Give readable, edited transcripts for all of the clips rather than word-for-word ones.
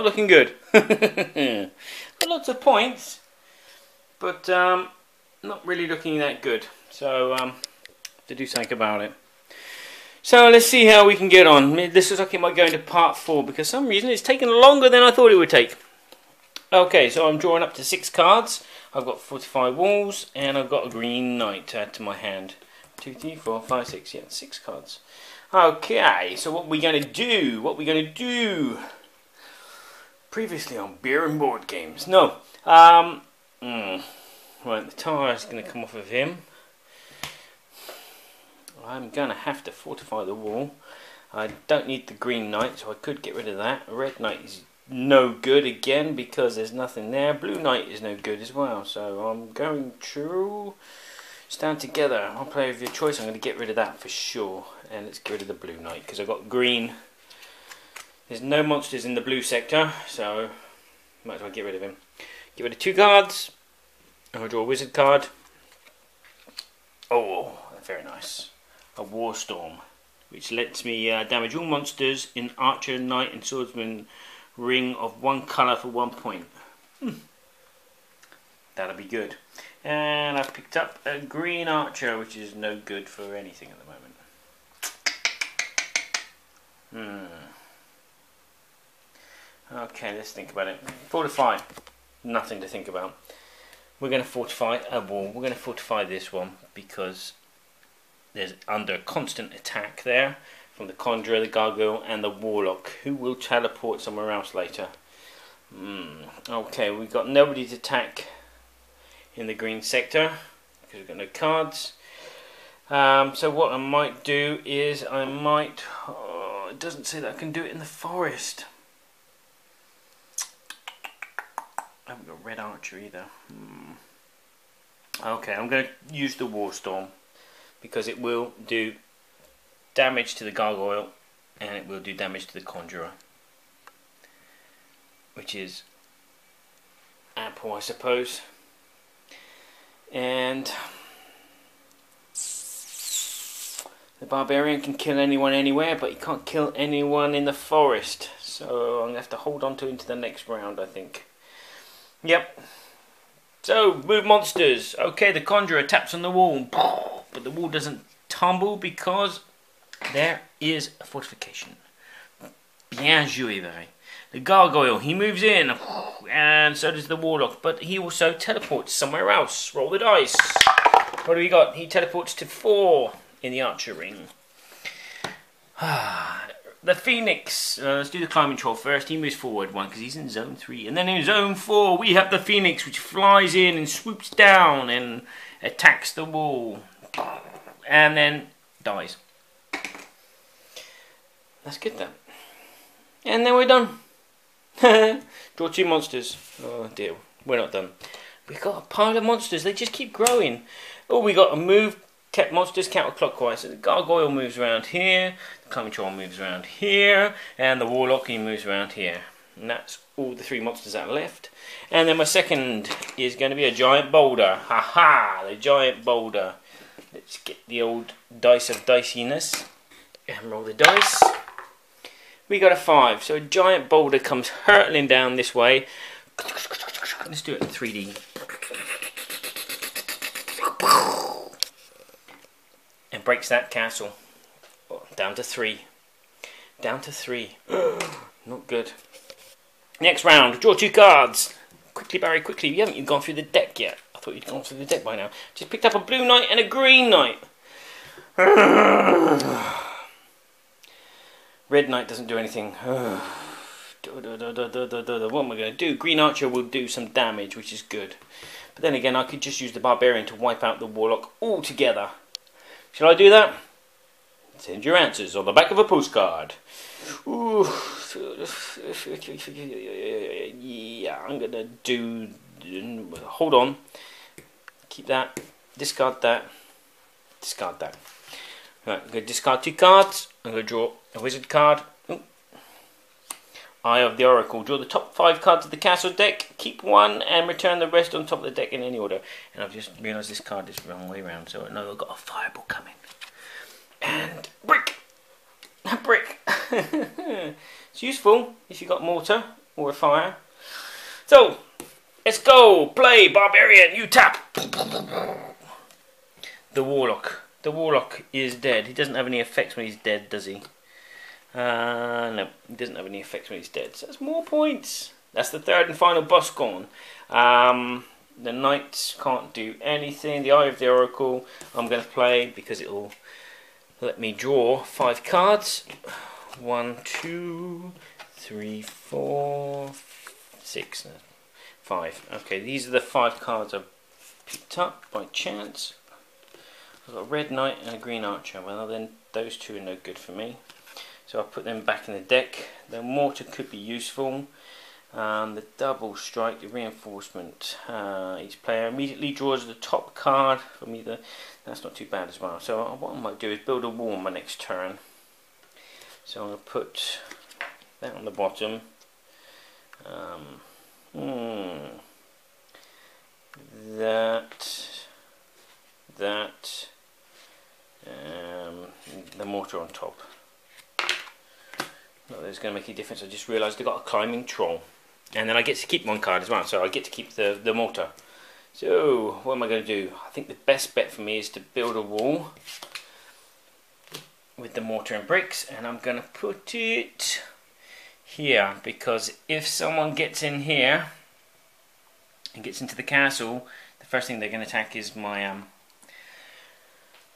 not looking good. Got lots of points, but not really looking that good. So to do something about it. So let's see how we can get on. This looks like it might go into part 4 because for some reason it's taken longer than I thought it would take. Okay, so I'm drawing up to 6 cards. I've got 45 walls and I've got a green knight to add to my hand. 2, 3, 4, 5, 6. Yeah, 6 cards. Okay, so what are we going to do? Previously on Beer and Board Games. No. Right, the tire is going to come off of him. I'm going to have to fortify the wall. I don't need the green knight, so I could get rid of that. Red knight is no good again because there's nothing there. Blue knight is no good as well, so I'm going to stand together. One player of your choice. I'm going to get rid of that for sure, and let's get rid of the blue knight because I've got green. There's no monsters in the blue sector, so might as well get rid of him. Get rid of 2 cards. I'll draw a wizard card. Oh, very nice. A war storm, which lets me damage all monsters in archer, knight, and swordsman ring of 1 colour for 1 point. That'll be good. And I've picked up a green archer, which is no good for anything at the moment. Okay, let's think about it. Fortify. Nothing to think about. We're going to fortify a wall. We're going to fortify this one because there's under constant attack there from the Conjurer, the Gargoyle, and the Warlock, who will teleport somewhere else later. Okay, we've got nobody to attack in the green sector because we've got no cards. So what I might do is I might... Oh, it doesn't say that I can do it in the forest. I haven't got red archer either. Okay, I'm going to use the War Storm because it will do damage to the Gargoyle and it will do damage to the Conjurer, which is ample, I suppose. And the Barbarian can kill anyone anywhere, but he can't kill anyone in the forest, so I'm going to have to hold on to him to the next round, I think. Yep. So, move monsters. Okay, the Conjurer taps on the wall, but the wall doesn't tumble because there is a fortification. Bien joué, very. The Gargoyle, he moves in, and so does the Warlock, but he also teleports somewhere else. Roll the dice. What do we got? He teleports to 4 in the Archer ring. The Phoenix, let's do the climbing troll first. He moves forward 1 because he's in zone 3. And then in zone 4 we have the Phoenix, which flies in and swoops down and attacks the wall. And then dies. That's good then. And then we're done. Draw 2 monsters. Oh dear, we're not done. We've got a pile of monsters, they just keep growing. Oh, we got to move monsters counterclockwise. So the Gargoyle moves around here, the Climbing Troll moves around here, and the Warlock, he moves around here. And that's all the 3 monsters that are left. And then my second is going to be a giant boulder. Haha, the giant boulder. Let's get the old dice of diciness and roll the dice. We got a 5, so a giant boulder comes hurtling down this way. Let's do it in 3D. And breaks that castle. Down to 3. Down to 3. Not good. Next round, draw 2 cards. Quickly, Barry, quickly. You haven't even gone through the deck yet. I thought you'd gone through the deck by now. Just picked up a blue knight and a green knight. Red knight doesn't do anything. What am I going to do? Green archer will do some damage, which is good. But then again, I could just use the barbarian to wipe out the warlock altogether. Shall I do that? Send your answers on the back of a postcard. Ooh. Yeah, I'm going to do... Hold on. Keep that. Discard that. Discard that. Right, I'm going to discard 2 cards. I'm going to draw a wizard card. Ooh. Eye of the Oracle. Draw the top 5 cards of the castle deck. Keep 1 and return the rest on top of the deck in any order. And I've just realised this card is the wrong way around, so I know I've got a fireball coming. And brick! A brick! It's useful if you've got mortar or a fire. So, let's go. Play, barbarian. You tap. The warlock. The warlock is dead. He doesn't have any effects when he's dead, does he? No, he doesn't have any effects when he's dead. So that's more points. That's the third and final boss gone. The knights can't do anything. The Eye of the Oracle I'm going to play because it will let me draw 5 cards. 1, 2, 3, 4, 6, 5. Okay, these are the 5 cards I've picked up by chance. I've got a red knight and a green archer. Well, then those two are no good for me. So I'll put them back in the deck. The mortar could be useful. The double strike, the reinforcement. Each player immediately draws the top card from either. That's not too bad as well. So what I might do is build a wall on my next turn. So I'm going to put that on the bottom. The mortar on top. Not that it's going to make any difference. I just realised I've got a climbing troll. And then I get to keep one card as well, so I get to keep the mortar. So, what am I going to do? I think the best bet for me is to build a wall with the mortar and bricks, and I'm going to put it here, because if someone gets in here and gets into the castle, the first thing they're going to attack is my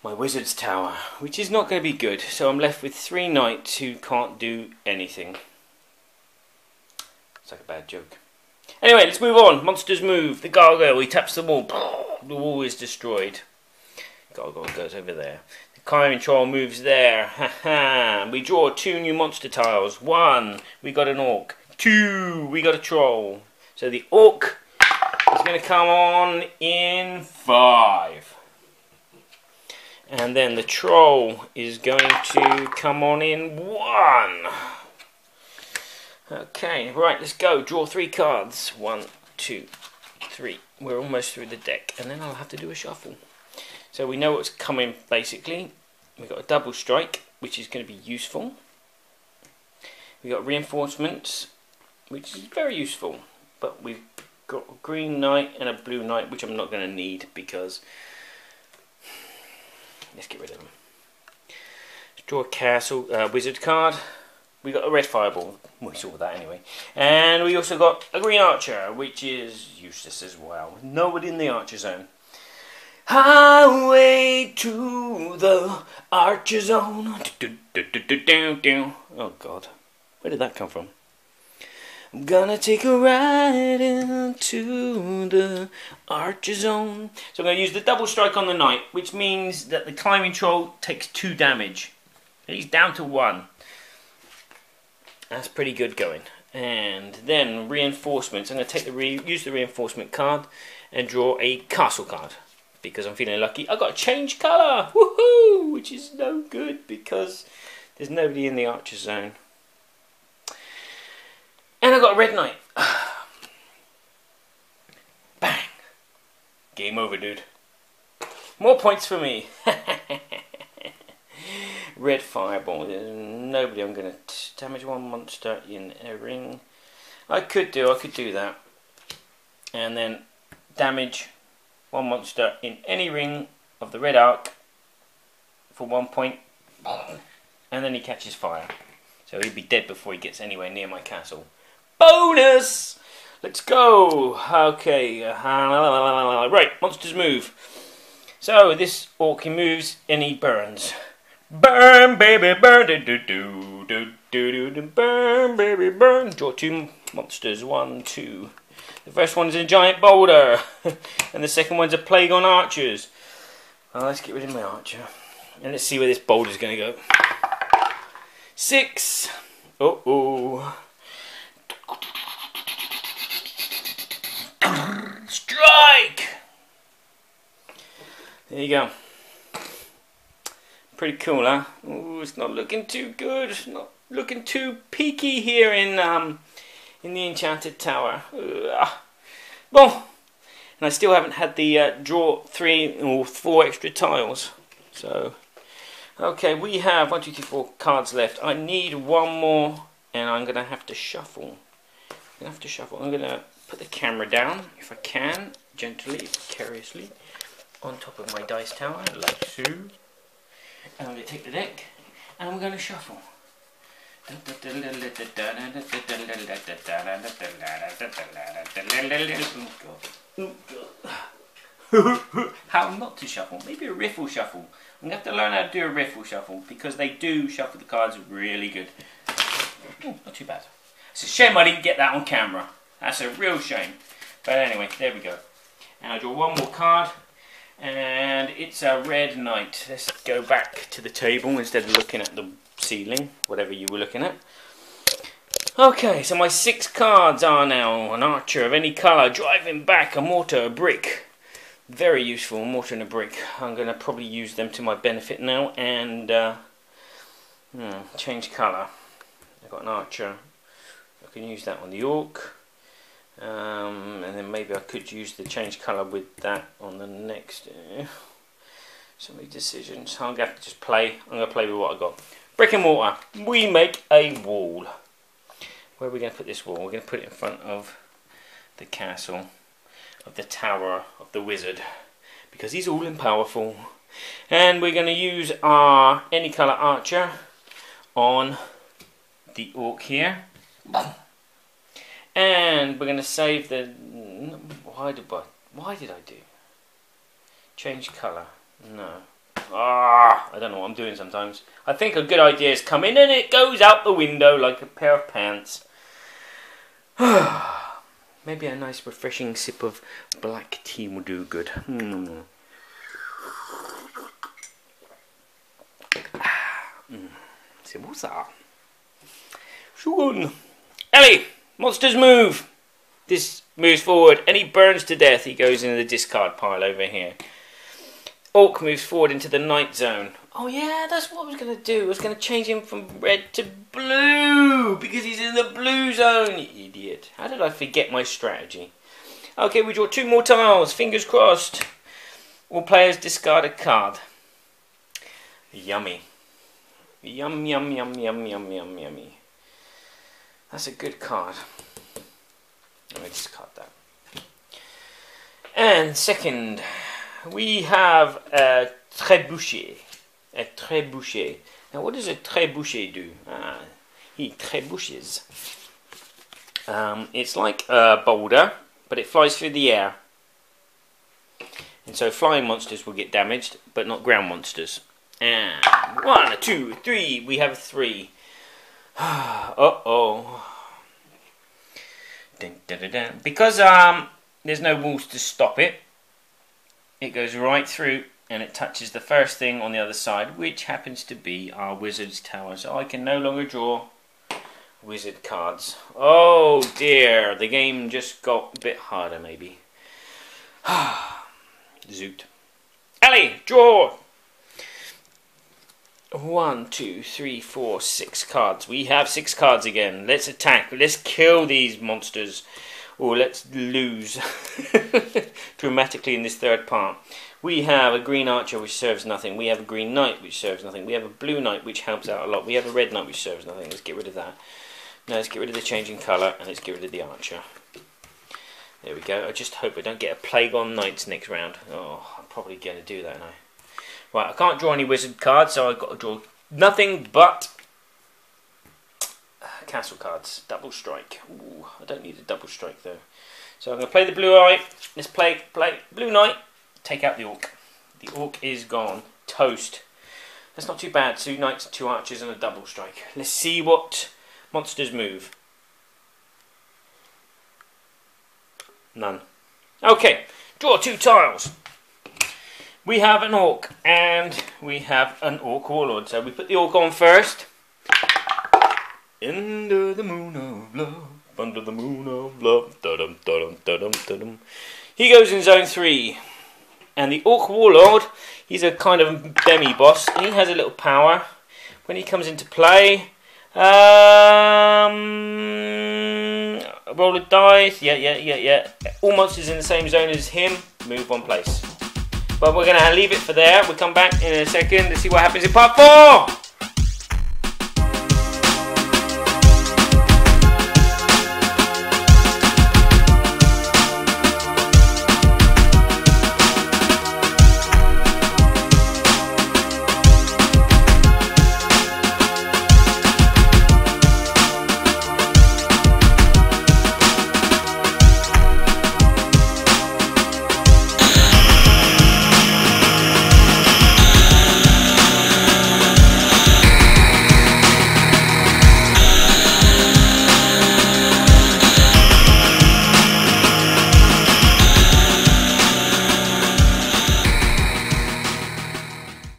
my wizard's tower, which is not going to be good. So I'm left with 3 knights who can't do anything. It's like a bad joke. Anyway, let's move on. Monsters move. The gargoyle, he taps the wall. The wall is destroyed. Gargoyle goes over there. The climbing troll moves there. Haha. We draw 2 new monster tiles. 1, we got an orc. 2, we got a troll. So the orc is going to come on in 5. And then the troll is going to come on in 1. Okay, right, let's go. Draw 3 cards. 1, 2, 3. We're almost through the deck, and then I'll have to do a shuffle. So we know what's coming, basically. We've got a double strike, which is going to be useful. We've got reinforcements, which is very useful. But we've got a green knight and a blue knight, which I'm not going to need because... Let's get rid of them. Let's draw a castle, wizard card. We got a red fireball. We saw that anyway. And we also got a green archer, which is useless as well. Nobody in the archer zone. Highway to the archer zone. Oh God, where did that come from? I'm gonna take a ride into the archer zone. So I'm going to use the double strike on the knight, which means that the climbing troll takes 2 damage. He's down to 1. That's pretty good going. And then reinforcements. I'm going to take use the reinforcement card and draw a castle card because I'm feeling lucky. I've got to change colour, woohoo! Which is no good because there's nobody in the archer zone. And I got a red knight. Bang! Game over, dude. More points for me. Red fireball. There's nobody. I'm going to damage 1 monster in a ring. I could do that. And then damage 1 monster in any ring of the red arc for 1 point. And then he catches fire. So he'd be dead before he gets anywhere near my castle. Bonus! Let's go! Okay. Right, monsters move. So this orc, he moves and he burns. Burn, baby, burn, burn, baby, burn. Draw 2 monsters, 1, 2. The first one is a giant boulder, and the second one's a plague on archers. Well, let's get rid of my archer, and let's see where this boulder's going to go. 6. Uh-oh. Strike! There you go. Pretty cool, huh? Ooh, it's not looking too good. It's not looking too peaky here in the enchanted tower. Well, and I still haven't had the draw 3 or 4 extra tiles. So, okay, we have 1, 2, 3, 4 cards left. I need 1 more, and I'm gonna have to shuffle. I'm gonna have to shuffle. I'm gonna put the camera down, if I can, gently, precariously, on top of my dice tower, like so. And I'm gonna take the deck, and we're gonna shuffle. How not to shuffle? Maybe a riffle shuffle. I'm gonna have to learn how to do a riffle shuffle because they do shuffle the cards really good. Oh, not too bad. It's a shame I didn't get that on camera. That's a real shame. But anyway, there we go. And I draw one more card, and it's a red knight. Let's go back to the table instead of looking at the ceiling, whatever you were looking at. Okay, so my 6 cards are now an archer of any colour, driving back, a mortar, a brick. Very useful, a mortar and a brick. I'm going to probably use them to my benefit now, and change colour. I've got an archer. I can use that on the orc. And then maybe I could use the change colour with that on the next. So many decisions. I'm going to have to just play. I'm going to play with what I got. Brick and mortar. We make a wall. Where are we going to put this wall? We're going to put it in front of the castle, of the tower of the wizard, because he's all powerful. And we're going to use our any colour archer on the orc here. And we're going to save the... Why did I do? Change colour. No. I don't know what I'm doing sometimes. I think a good idea is come in and it goes out the window like a pair of pants. Maybe a nice refreshing sip of black tea will do good. So what's that? Shogun. Ellie! Monsters move! This moves forward and he burns to death. He goes into the discard pile over here. Orc moves forward into the night zone. Oh yeah, that's what I was going to do. I was going to change him from red to blue because he's in the blue zone, you idiot. How did I forget my strategy? Okay, we draw 2 more tiles. Fingers crossed. All players discard a card. Yummy. Yum, yum, yum, yum, yum, yum, yummy. That's a good card. Let me discard that. And second, we have a trébuchet. A trébuchet. Now, what does a trébuchet do? He trébuches. It's like a boulder, but it flies through the air. And so flying monsters will get damaged, but not ground monsters. And 1, 2, 3. We have 3. Uh-oh. Dun, dun, dun, dun. Because there's no walls to stop it, it goes right through and it touches the first thing on the other side, which happens to be our wizard's tower. So I can no longer draw wizard cards. Oh dear, the game just got a bit harder maybe. Zoot. Ellie, draw! 1, 2, 3, 4, 6 cards. We have 6 cards again. Let's attack. Let's kill these monsters. Or let's lose dramatically in this third part. We have a green archer which serves nothing. We have a green knight which serves nothing. We have a blue knight which helps out a lot. We have a red knight which serves nothing. Let's get rid of that. Now let's get rid of the changing colour and let's get rid of the archer. There we go. I just hope I don't get a plague on knights next round. Oh, I'm probably going to do that now. Right, I can't draw any wizard cards, so I've got to draw nothing but castle cards. Double strike. Ooh, I don't need a double strike though. So I'm going to play the blue eye. Let's play blue knight. Take out the orc. The orc is gone. Toast. That's not too bad. 2 knights, 2 archers and a double strike. Let's see what monsters move. None. Okay, draw 2 tiles. We have an orc and we have an orc warlord. So we put the orc on first. Under the moon of love, under the moon of love. Da-dum, da-dum, da-dum, da-dum. He goes in zone 3. And the orc warlord, he's a kind of demi-boss. And he has a little power. When he comes into play, roll a dice. Yeah. All monsters in the same zone as him move 1 place. But we're going to leave it for there. We'll come back in a second to see what happens in part 4.